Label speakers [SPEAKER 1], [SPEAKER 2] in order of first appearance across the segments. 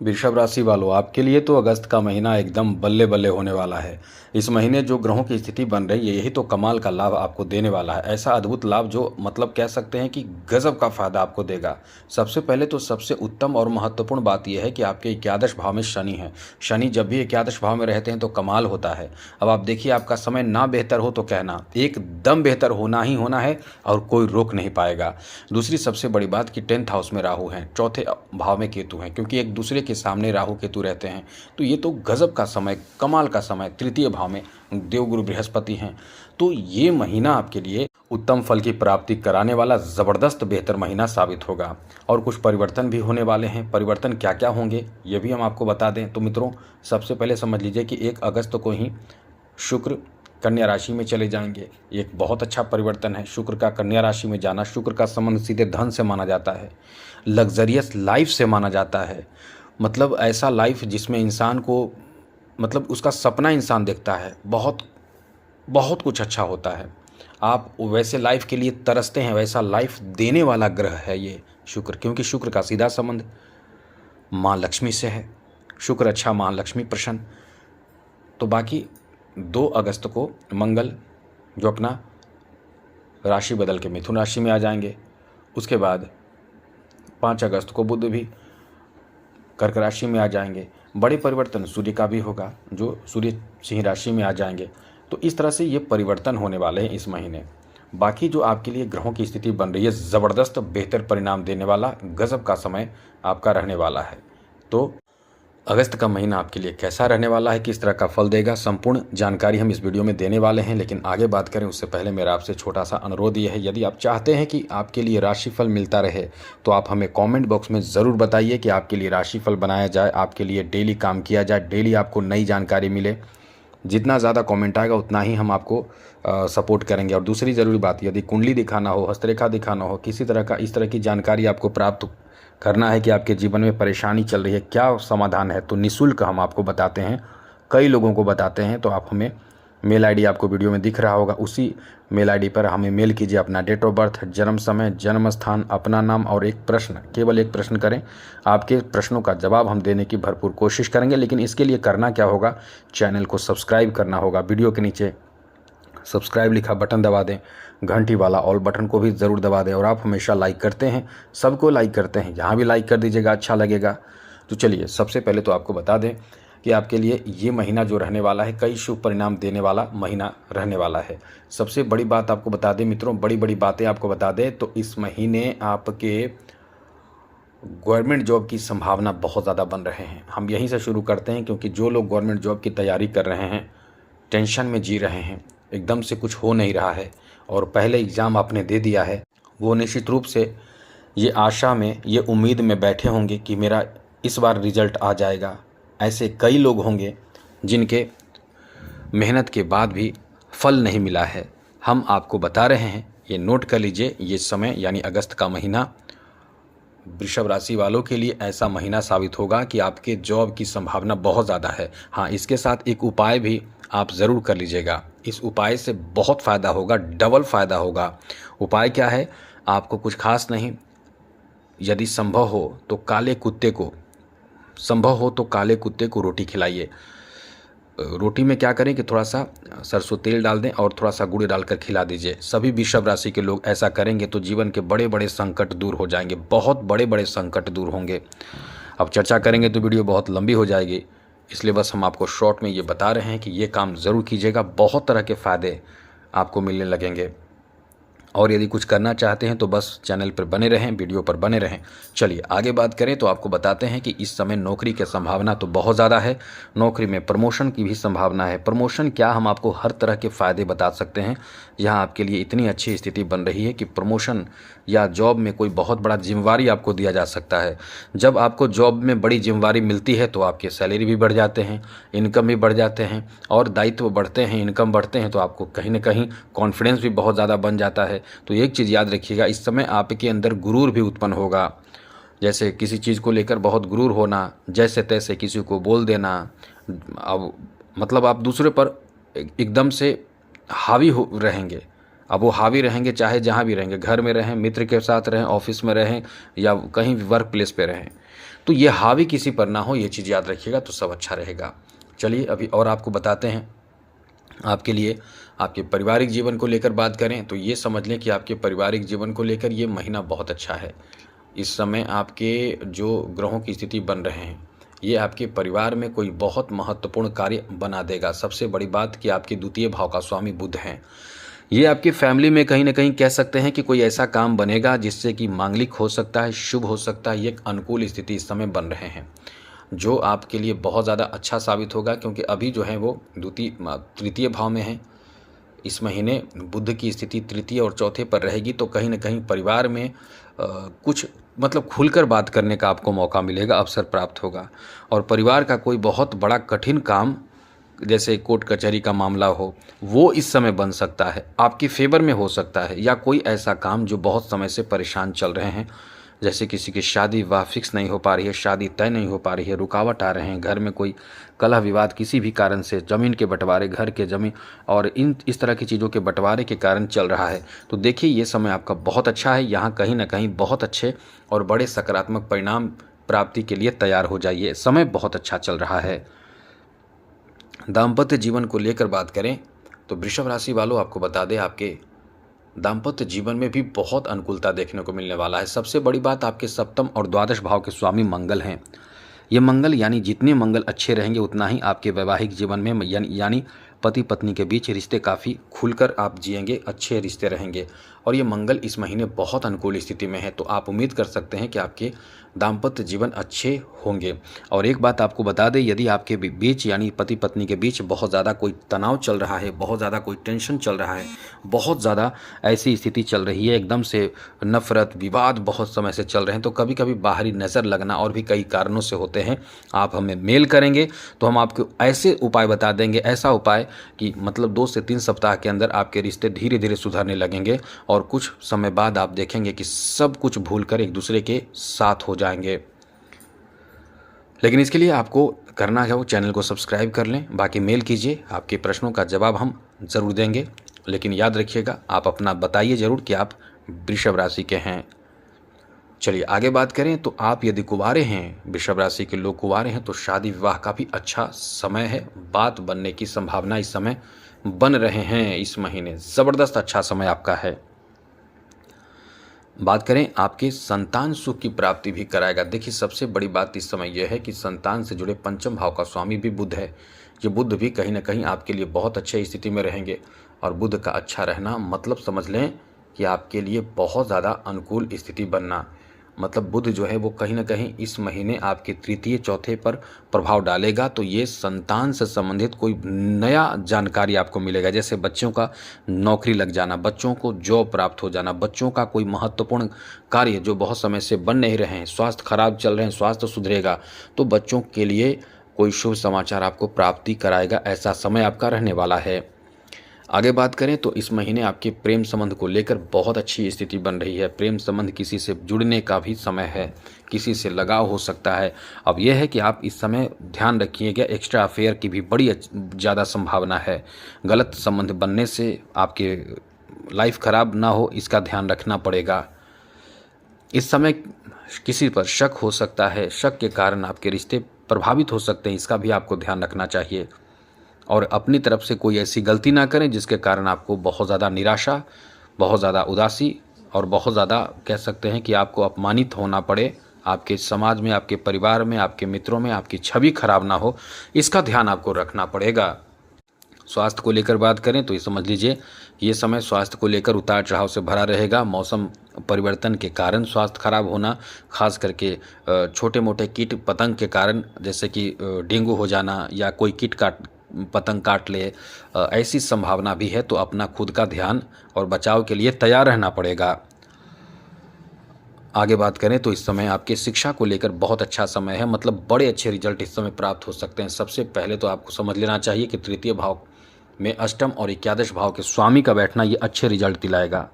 [SPEAKER 1] वृषभ राशि वालों, आपके लिए तो अगस्त का महीना एकदम बल्ले बल्ले होने वाला है। इस महीने जो ग्रहों की स्थिति बन रही है, यही तो कमाल का लाभ आपको देने वाला है। ऐसा अद्भुत लाभ जो मतलब कह सकते हैं कि गजब का फायदा आपको देगा। सबसे पहले तो सबसे उत्तम और महत्वपूर्ण बात यह है कि आपके एकादश भाव में शनि है। शनि जब भी एकादश भाव में रहते हैं तो कमाल होता है। अब आप देखिए, आपका समय ना बेहतर हो तो कहना, एकदम बेहतर होना ही होना है और कोई रोक नहीं पाएगा। दूसरी सबसे बड़ी बात कि 10th हाउस में राहु हैं, चौथे भाव में केतु हैं, क्योंकि एक दूसरे के सामने राहु केतु रहते हैं। तो ये तो गजब का समय, कमाल का समय। तृतीय भाव में देवगुरु बृहस्पति हैं। तो ये महीना आपके लिए उत्तम फल की प्राप्ति कराने वाला ज़बरदस्त बेहतर महीना साबित होगा। और कुछ परिवर्तन भी होने वाले हैं। परिवर्तन क्या क्या होंगे ये भी हम आपको बता दें तो मित्रों, सबसे पहले समझ लीजिए कि 1 अगस्त को ही शुक्र कन्या राशि में चले जाएंगे। एक बहुत अच्छा परिवर्तन है। शुक्र का कन्या राशि में जाना, शुक्र का संबंध सीधे धन से माना जाता है, लग्जरियस लाइफ से माना जाता है। मतलब ऐसा लाइफ जिसमें इंसान को, मतलब उसका सपना इंसान देखता है, बहुत बहुत कुछ अच्छा होता है। आप वैसे लाइफ के लिए तरसते हैं, वैसा लाइफ देने वाला ग्रह है ये शुक्र, क्योंकि शुक्र का सीधा संबंध माँ लक्ष्मी से है। शुक्र अच्छा, माँ लक्ष्मी प्रसन्न। तो बाकी 2 अगस्त को मंगल जो अपना राशि बदल के मिथुन राशि में आ जाएंगे। उसके बाद 5 अगस्त को बुध भी कर्क राशि में आ जाएंगे। बड़े परिवर्तन सूर्य का भी होगा, जो सूर्य सिंह राशि में आ जाएंगे। तो इस तरह से ये परिवर्तन होने वाले हैं इस महीने। बाकी जो आपके लिए ग्रहों की स्थिति बन रही है, ज़बरदस्त बेहतर परिणाम देने वाला गजब का समय आपका रहने वाला है। तो अगस्त का महीना आपके लिए कैसा रहने वाला है, किस तरह का फल देगा, संपूर्ण जानकारी हम इस वीडियो में देने वाले हैं। लेकिन आगे बात करें उससे पहले मेरा आपसे छोटा सा अनुरोध ये है, यदि आप चाहते हैं कि आपके लिए राशिफल मिलता रहे तो आप हमें कमेंट बॉक्स में ज़रूर बताइए कि आपके लिए राशिफल बनाया जाए, आपके लिए डेली काम किया जाए, डेली आपको नई जानकारी मिले। जितना ज़्यादा कमेंट आएगा उतना ही हम आपको सपोर्ट करेंगे। और दूसरी ज़रूरी बात, यदि कुंडली दिखाना हो, हस्तरेखा दिखाना हो, किसी तरह का इस तरह की जानकारी आपको प्राप्त करना है कि आपके जीवन में परेशानी चल रही है, क्या समाधान है, तो निःशुल्क हम आपको बताते हैं, कई लोगों को बताते हैं। तो आप हमें मेल आईडी आपको वीडियो में दिख रहा होगा, उसी मेल आईडी पर हमें मेल कीजिए अपना डेट ऑफ बर्थ, जन्म समय, जन्म स्थान, अपना नाम और एक प्रश्न, केवल एक प्रश्न करें। आपके प्रश्नों का जवाब हम देने की भरपूर कोशिश करेंगे। लेकिन इसके लिए करना क्या होगा, चैनल को सब्सक्राइब करना होगा। वीडियो के नीचे सब्सक्राइब लिखा बटन दबा दें, घंटी वाला ऑल बटन को भी ज़रूर दबा दें। और आप हमेशा लाइक करते हैं, सबको लाइक करते हैं, यहाँ भी लाइक कर दीजिएगा, अच्छा लगेगा। तो चलिए, सबसे पहले तो आपको बता दें कि आपके लिए ये महीना जो रहने वाला है, कई शुभ परिणाम देने वाला महीना रहने वाला है। सबसे बड़ी बात आपको बता दें मित्रों, बड़ी बड़ी बातें आपको बता दें तो इस महीने आपके गवर्नमेंट जॉब की संभावना बहुत ज़्यादा बन रहे हैं। हम यहीं से शुरू करते हैं, क्योंकि जो लोग गवर्नमेंट जॉब की तैयारी कर रहे हैं, टेंशन में जी रहे हैं, एकदम से कुछ हो नहीं रहा है और पहले एग्ज़ाम आपने दे दिया है, वो निश्चित रूप से ये आशा में, ये उम्मीद में बैठे होंगे कि मेरा इस बार रिजल्ट आ जाएगा। ऐसे कई लोग होंगे जिनके मेहनत के बाद भी फल नहीं मिला है। हम आपको बता रहे हैं, ये नोट कर लीजिए, ये समय यानी अगस्त का महीना वृषभ राशि वालों के लिए ऐसा महीना साबित होगा कि आपके जॉब की संभावना बहुत ज़्यादा है। हाँ, इसके साथ एक उपाय भी आप ज़रूर कर लीजिएगा। इस उपाय से बहुत फ़ायदा होगा, डबल फ़ायदा होगा। उपाय क्या है, आपको कुछ खास नहीं, यदि संभव हो तो काले कुत्ते को रोटी खिलाइए। रोटी में क्या करें कि थोड़ा सा सरसों तेल डाल दें और थोड़ा सा गुड़ डालकर खिला दीजिए। सभी वृषभ राशि के लोग ऐसा करेंगे तो जीवन के बड़े बड़े संकट दूर हो जाएंगे, बहुत बड़े बड़े संकट दूर होंगे। अब चर्चा करेंगे तो वीडियो बहुत लंबी हो जाएगी, इसलिए बस हम आपको शॉर्ट में ये बता रहे हैं कि ये काम ज़रूर कीजिएगा, बहुत तरह के फ़ायदे आपको मिलने लगेंगे। और यदि कुछ करना चाहते हैं तो बस चैनल पर बने रहें, वीडियो पर बने रहें। चलिए आगे बात करें तो आपको बताते हैं कि इस समय नौकरी की संभावना तो बहुत ज़्यादा है। नौकरी में प्रमोशन की भी संभावना है। प्रमोशन क्या, हम आपको हर तरह के फ़ायदे बता सकते हैं। यहाँ आपके लिए इतनी अच्छी स्थिति बन रही है कि प्रमोशन या जॉब में कोई बहुत बड़ा जिम्मेवारी आपको दिया जा सकता है। जब आपको जॉब में बड़ी जिम्मेवारी मिलती है तो आपके सैलरी भी बढ़ जाते हैं, इनकम भी बढ़ जाते हैं और दायित्व बढ़ते हैं, इनकम बढ़ते हैं, तो आपको कहीं ना कहीं कॉन्फिडेंस भी बहुत ज़्यादा बन जाता है। तो एक चीज़ याद रखिएगा, इस समय आपके अंदर गुरूर भी उत्पन्न होगा। जैसे किसी चीज़ को लेकर बहुत गुरूर होना, जैसे तैसे किसी को बोल देना, अब मतलब आप दूसरे पर एकदम से हावी हो रहेंगे। अब वो हावी रहेंगे चाहे जहाँ भी रहेंगे, घर में रहें, मित्र के साथ रहें, ऑफिस में रहें या कहीं भी वर्क प्लेस पे रहें। तो ये हावी किसी पर ना हो, ये चीज़ याद रखिएगा, तो सब अच्छा रहेगा। चलिए अभी और आपको बताते हैं आपके लिए आपके पारिवारिक जीवन को लेकर बात करें तो ये समझ लें कि आपके पारिवारिक जीवन को लेकर ये महीना बहुत अच्छा है। इस समय आपके जो ग्रहों की स्थिति बन रहे हैं, ये आपके परिवार में कोई बहुत महत्वपूर्ण कार्य बना देगा। सबसे बड़ी बात कि आपके द्वितीय भाव का स्वामी बुध हैं। ये आपकी फैमिली में कहीं न कहीं कह सकते हैं कि कोई ऐसा काम बनेगा जिससे कि मांगलिक हो सकता है, शुभ हो सकता है। ये एक अनुकूल स्थिति इस समय बन रहे हैं, जो आपके लिए बहुत ज़्यादा अच्छा साबित होगा, क्योंकि अभी जो है वो तृतीय भाव में है। इस महीने बुध की स्थिति तृतीय और चौथे पर रहेगी, तो कहीं न कहीं परिवार में कुछ मतलब खुलकर बात करने का आपको मौका मिलेगा, अवसर प्राप्त होगा। और परिवार का कोई बहुत बड़ा कठिन काम, जैसे कोर्ट कचहरी का मामला हो, वो इस समय बन सकता है, आपके फेवर में हो सकता है। या कोई ऐसा काम जो बहुत समय से परेशान चल रहे हैं, जैसे किसी की शादी विवाह फिक्स नहीं हो पा रही है, शादी तय नहीं हो पा रही है, रुकावट आ रहे हैं, घर में कोई कलह विवाद किसी भी कारण से, ज़मीन के बंटवारे, घर के ज़मीन और इस तरह की चीज़ों के बंटवारे के कारण चल रहा है, तो देखिए ये समय आपका बहुत अच्छा है। यहाँ कहीं ना कहीं बहुत अच्छे और बड़े सकारात्मक परिणाम प्राप्ति के लिए तैयार हो जाइए। समय बहुत अच्छा चल रहा है। दाम्पत्य जीवन को लेकर बात करें तो वृषभ राशि वालों, आपको बता दें आपके दाम्पत्य जीवन में भी बहुत अनुकूलता देखने को मिलने वाला है। सबसे बड़ी बात, आपके सप्तम और द्वादश भाव के स्वामी मंगल हैं। ये मंगल यानी जितने मंगल अच्छे रहेंगे उतना ही आपके वैवाहिक जीवन में यानी पति पत्नी के बीच रिश्ते काफ़ी खुलकर आप जिएंगे, अच्छे रिश्ते रहेंगे। और ये मंगल इस महीने बहुत अनुकूल स्थिति में है, तो आप उम्मीद कर सकते हैं कि आपके दाम्पत्य जीवन अच्छे होंगे। और एक बात आपको बता दें, यदि आपके बीच यानी पति पत्नी के बीच बहुत ज़्यादा कोई तनाव चल रहा है, बहुत ज़्यादा कोई टेंशन चल रहा है, बहुत ज़्यादा ऐसी स्थिति चल रही है, एकदम से नफरत विवाद बहुत समय से चल रहे हैं, तो कभी कभी बाहरी नज़र लगना और भी कई कारणों से होते हैं। आप हमें मेल करेंगे तो हम आपको ऐसे उपाय बता देंगे, ऐसा उपाय कि मतलब 2 से 3 सप्ताह के अंदर आपके रिश्ते धीरे धीरे सुधरने लगेंगे और कुछ समय बाद आप देखेंगे कि सब कुछ भूलकर एक दूसरे के साथ हो जाएंगे। लेकिन इसके लिए आपको करना है वो चैनल को सब्सक्राइब कर लें, बाकी मेल कीजिए, आपके प्रश्नों का जवाब हम ज़रूर देंगे। लेकिन याद रखिएगा, आप अपना बताइए ज़रूर कि आप वृषभ राशि के हैं। चलिए आगे बात करें तो आप यदि कुंवारे हैं, वृषभ राशि के लोग कुंवारे हैं, तो शादी विवाह का भी अच्छा समय है। बात बनने की संभावना इस समय बन रहे हैं। इस महीने ज़बरदस्त अच्छा समय आपका है। बात करें आपके संतान सुख की प्राप्ति भी कराएगा। देखिए सबसे बड़ी बात इस समय यह है कि संतान से जुड़े पंचम भाव का स्वामी भी बुध है। ये बुध भी कहीं ना कहीं आपके लिए बहुत अच्छे स्थिति में रहेंगे। और बुध का अच्छा रहना मतलब समझ लें कि आपके लिए बहुत ज़्यादा अनुकूल स्थिति बनना, मतलब बुध जो है वो कहीं ना कहीं इस महीने आपके तृतीय चौथे पर प्रभाव डालेगा। तो ये संतान से संबंधित कोई नया जानकारी आपको मिलेगा, जैसे बच्चों का नौकरी लग जाना, बच्चों को जॉब प्राप्त हो जाना, बच्चों का कोई महत्वपूर्ण कार्य जो बहुत समय से बन नहीं रहे हैं, स्वास्थ्य खराब चल रहे हैं, स्वास्थ्य सुधरेगा, तो बच्चों के लिए कोई शुभ समाचार आपको प्राप्ति कराएगा। ऐसा समय आपका रहने वाला है। आगे बात करें तो इस महीने आपके प्रेम संबंध को लेकर बहुत अच्छी स्थिति बन रही है। प्रेम संबंध किसी से जुड़ने का भी समय है, किसी से लगाव हो सकता है। अब यह है कि आप इस समय ध्यान रखिएगा, एक्स्ट्रा अफेयर की भी बड़ी ज़्यादा संभावना है। गलत संबंध बनने से आपके लाइफ खराब ना हो, इसका ध्यान रखना पड़ेगा। इस समय किसी पर शक हो सकता है, शक के कारण आपके रिश्ते प्रभावित हो सकते हैं, इसका भी आपको ध्यान रखना चाहिए। और अपनी तरफ से कोई ऐसी गलती ना करें जिसके कारण आपको बहुत ज़्यादा निराशा, बहुत ज़्यादा उदासी और बहुत ज़्यादा कह सकते हैं कि आपको अपमानित होना पड़े। आपके समाज में, आपके परिवार में, आपके मित्रों में आपकी छवि खराब ना हो, इसका ध्यान आपको रखना पड़ेगा। स्वास्थ्य को लेकर बात करें तो ये समझ लीजिए ये समय स्वास्थ्य को लेकर उतार चढ़ाव से भरा रहेगा। मौसम परिवर्तन के कारण स्वास्थ्य खराब होना, खास करके छोटे मोटे कीट पतंग के कारण, जैसे कि डेंगू हो जाना या कोई कीट पतंग काट ले, ऐसी संभावना भी है। तो अपना खुद का ध्यान और बचाव के लिए तैयार रहना पड़ेगा। आगे बात करें तो इस समय आपके शिक्षा को लेकर बहुत अच्छा समय है, मतलब बड़े अच्छे रिजल्ट इस समय प्राप्त हो सकते हैं। सबसे पहले तो आपको समझ लेना चाहिए कि तृतीय भाव में अष्टम और एकादश भाव के स्वामी का बैठना ये अच्छे रिजल्ट दिलाएगा,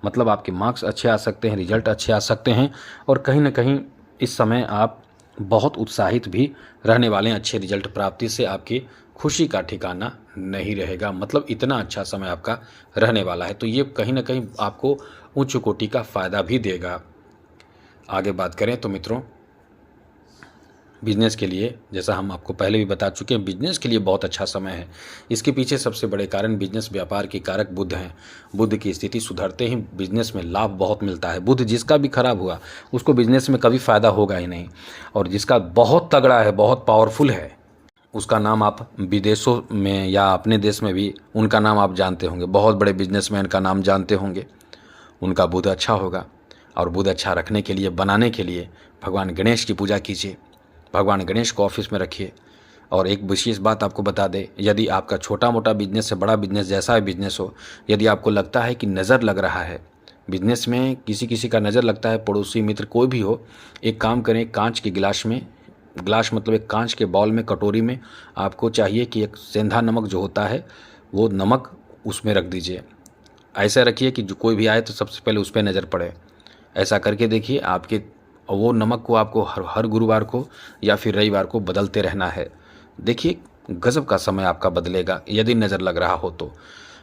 [SPEAKER 1] मतलब आपके मार्क्स अच्छे आ सकते हैं, रिजल्ट अच्छे आ सकते हैं। और कहीं ना कहीं इस समय आप बहुत उत्साहित भी रहने वाले हैं। अच्छे रिजल्ट प्राप्ति से आपकी खुशी का ठिकाना नहीं रहेगा, मतलब इतना अच्छा समय आपका रहने वाला है। तो ये कहीं ना कहीं आपको उच्च कोटि का फायदा भी देगा। आगे बात करें तो मित्रों बिजनेस के लिए, जैसा हम आपको पहले भी बता चुके हैं, बिजनेस के लिए बहुत अच्छा समय है। इसके पीछे सबसे बड़े कारण बिजनेस व्यापार के कारक बुध हैं। बुध की स्थिति सुधरते ही बिजनेस में लाभ बहुत मिलता है। बुध जिसका भी खराब हुआ उसको बिजनेस में कभी फायदा होगा ही नहीं, और जिसका बहुत तगड़ा है, बहुत पावरफुल है, उसका नाम आप विदेशों में या अपने देश में भी उनका नाम आप जानते होंगे। बहुत बड़े बिजनेसमैन का नाम जानते होंगे। उनका बुध अच्छा होगा, और बुध अच्छा रखने के लिए, बनाने के लिए भगवान गणेश की पूजा कीजिए। भगवान गणेश को ऑफिस में रखिए। और एक विशेष बात आपको बता दें, यदि आपका छोटा मोटा बिजनेस है, बड़ा बिजनेस, जैसा भी बिजनेस हो, यदि आपको लगता है कि नज़र लग रहा है बिजनेस में, किसी किसी का नज़र लगता है, पड़ोसी मित्र कोई भी हो, एक काम करें, कांच के गिलास में, गिलास मतलब एक कांच के बाउल में, कटोरी में आपको चाहिए कि एक सेंधा नमक जो होता है वो नमक उसमें रख दीजिए। ऐसा रखिए कि जो कोई भी आए तो सबसे पहले उस पर नज़र पड़े। ऐसा करके देखिए, आपके वो नमक को आपको हर गुरुवार को या फिर रविवार को बदलते रहना है। देखिए गजब का समय आपका बदलेगा यदि नज़र लग रहा हो तो।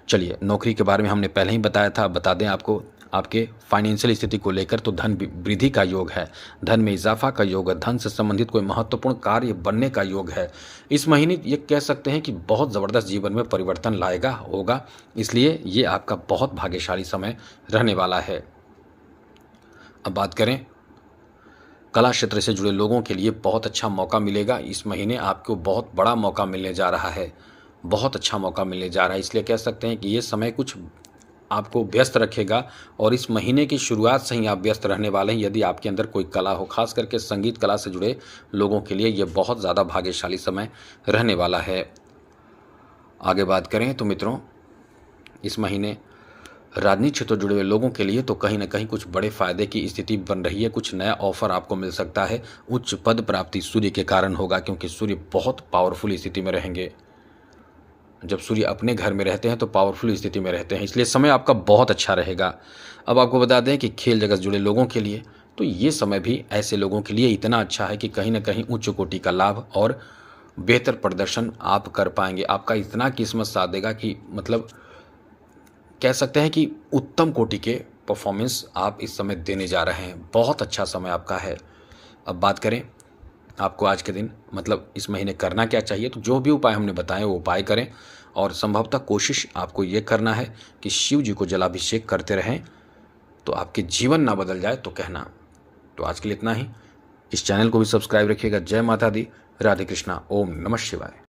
[SPEAKER 1] चलिए, नौकरी के बारे में हमने पहले ही बताया था, बता दें आपको। आपके फाइनेंशियल स्थिति को लेकर तो धन वृद्धि का योग है, धन में इजाफा का योग है, धन से संबंधित कोई महत्वपूर्ण कार्य बनने का योग है। इस महीने ये कह सकते हैं कि बहुत ज़बरदस्त जीवन में परिवर्तन लाएगा होगा, इसलिए ये आपका बहुत भाग्यशाली समय रहने वाला है। अब बात करें कला क्षेत्र से जुड़े लोगों के लिए, बहुत अच्छा मौका मिलेगा। इस महीने आपको बहुत बड़ा मौका मिलने जा रहा है, बहुत अच्छा मौका मिलने जा रहा है। इसलिए कह सकते हैं कि ये समय कुछ आपको व्यस्त रखेगा, और इस महीने की शुरुआत से ही आप व्यस्त रहने वाले हैं। यदि आपके अंदर कोई कला हो, खास करके संगीत कला से जुड़े लोगों के लिए ये बहुत ज़्यादा भाग्यशाली समय रहने वाला है। आगे बात करें तो मित्रों, इस महीने राजनीतिक क्षेत्र से जुड़े हुए लोगों के लिए तो कहीं ना कहीं कुछ बड़े फायदे की स्थिति बन रही है। कुछ नया ऑफर आपको मिल सकता है। उच्च पद प्राप्ति सूर्य के कारण होगा, क्योंकि सूर्य बहुत पावरफुल स्थिति में रहेंगे। जब सूर्य अपने घर में रहते हैं तो पावरफुल स्थिति में रहते हैं, इसलिए समय आपका बहुत अच्छा रहेगा। अब आपको बता दें कि खेल जगत से जुड़े लोगों के लिए तो ये समय भी ऐसे लोगों के लिए इतना अच्छा है कि कहीं ना कहीं उच्च कोटि का लाभ और बेहतर प्रदर्शन आप कर पाएंगे। आपका इतना किस्मत साथ देगा कि मतलब कह सकते हैं कि उत्तम कोटि के परफॉर्मेंस आप इस समय देने जा रहे हैं। बहुत अच्छा समय आपका है। अब बात करें आपको आज के दिन मतलब इस महीने करना क्या चाहिए, तो जो भी उपाय हमने बताए वो उपाय करें, और संभवतः कोशिश आपको ये करना है कि शिव जी को जलाभिषेक करते रहें, तो आपके जीवन ना बदल जाए तो कहना। तो आज के लिए इतना ही। इस चैनल को भी सब्सक्राइब रखिएगा। जय माता दी, राधे कृष्णा, ओम नमः शिवाय।